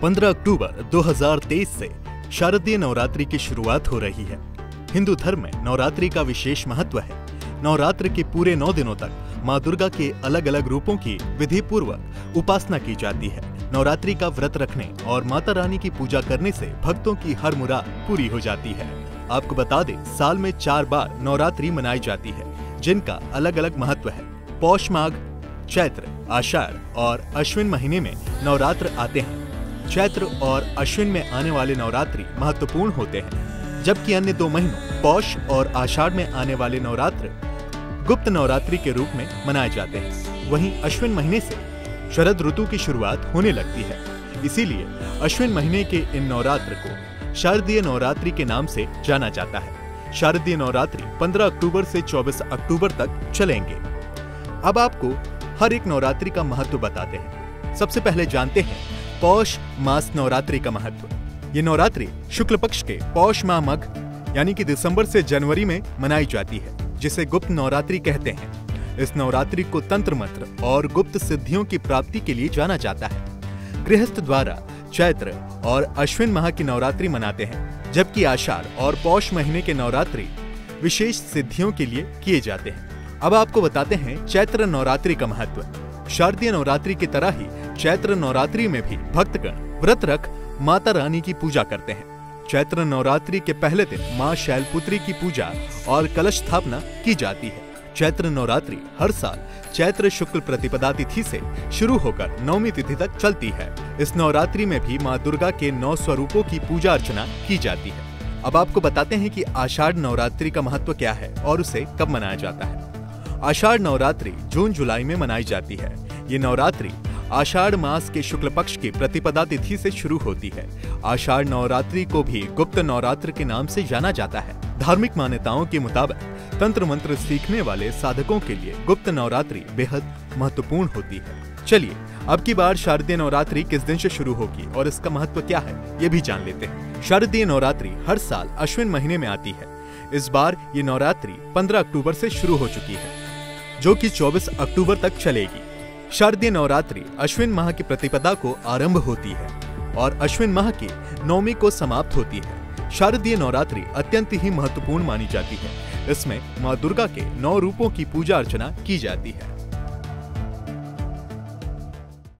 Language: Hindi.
15 अक्टूबर 2023 से शारदीय नवरात्रि की शुरुआत हो रही है। हिंदू धर्म में नवरात्रि का विशेष महत्व है। नवरात्र के पूरे 9 दिनों तक माँ दुर्गा के अलग अलग रूपों की विधि पूर्वक उपासना की जाती है। नवरात्रि का व्रत रखने और माता रानी की पूजा करने से भक्तों की हर मुराद पूरी हो जाती है। आपको बता दें, साल में 4 बार नवरात्रि मनाई जाती है, जिनका अलग अलग महत्व है। पौष माघ, चैत्र, आषाढ़ और अश्विन महीने में नवरात्र आते हैं। चैत्र और अश्विन में आने वाले नवरात्रि महत्वपूर्ण होते हैं, जबकि अन्य 2 महीनों पौष और आषाढ़ में आने वाले नवरात्र गुप्त नवरात्रि के रूप में मनाए जाते हैं। वहीं अश्विन महीने से शरद ऋतु की शुरुआत होने लगती है, इसीलिए अश्विन महीने के इन नवरात्र को शारदीय नवरात्रि के नाम से जाना जाता है। शारदीय नवरात्रि 15 अक्टूबर से 24 अक्टूबर तक चलेंगे। अब आपको हर एक नवरात्रि का महत्व बताते हैं। सबसे पहले जानते हैं पौष मास नवरात्रि का महत्व। ये नवरात्रि शुक्ल पक्ष के पौष माह मघ यानी कि दिसंबर से जनवरी में मनाई जाती है, जिसे गुप्त नवरात्रि कहते हैं। इस नवरात्रि को तंत्र मंत्र और गुप्त सिद्धियों की प्राप्ति के लिए जाना जाता है। गृहस्थ द्वारा चैत्र और अश्विन माह की नवरात्रि मनाते हैं, जबकि आषाढ़ और पौष महीने के नवरात्रि विशेष सिद्धियों के लिए किए जाते हैं। अब आपको बताते हैं चैत्र नवरात्रि का महत्व। शारदीय नवरात्रि की तरह ही चैत्र नवरात्रि में भी भक्तगण व्रत रख माता रानी की पूजा करते हैं। चैत्र नवरात्रि के पहले दिन मां शैलपुत्री की पूजा और कलश स्थापना की जाती है। चैत्र नवरात्रि हर साल चैत्र शुक्ल प्रतिपदा तिथि से शुरू होकर 9वीं तिथि तक चलती है। इस नवरात्रि में भी मां दुर्गा के 9 स्वरूपों की पूजा अर्चना की जाती है। अब आपको बताते हैं कि आषाढ़ नवरात्रि का महत्व क्या है और उसे कब मनाया जाता है। आषाढ़ नवरात्रि जून जुलाई में मनाई जाती है। ये नवरात्रि आषाढ़ मास के शुक्ल पक्ष की प्रतिपदा तिथि से शुरू होती है। आषाढ़ नवरात्रि को भी गुप्त नवरात्र के नाम से जाना जाता है। धार्मिक मान्यताओं के मुताबिक तंत्र मंत्र सीखने वाले साधकों के लिए गुप्त नवरात्रि बेहद महत्वपूर्ण होती है। चलिए अब की बार शारदीय नवरात्रि किस दिन से शुरू होगी और इसका महत्व क्या है, ये भी जान लेते हैं। शारदीय नवरात्रि हर साल अश्विन महीने में आती है। इस बार ये नवरात्रि 15 अक्टूबर से शुरू हो चुकी है, जो कि 24 अक्टूबर तक चलेगी। शारदीय नवरात्रि अश्विन माह की प्रतिपदा को आरंभ होती है और अश्विन माह की 9वीं को समाप्त होती है। शारदीय नवरात्रि अत्यंत ही महत्वपूर्ण मानी जाती है। इसमें मां दुर्गा के 9 रूपों की पूजा अर्चना की जाती है।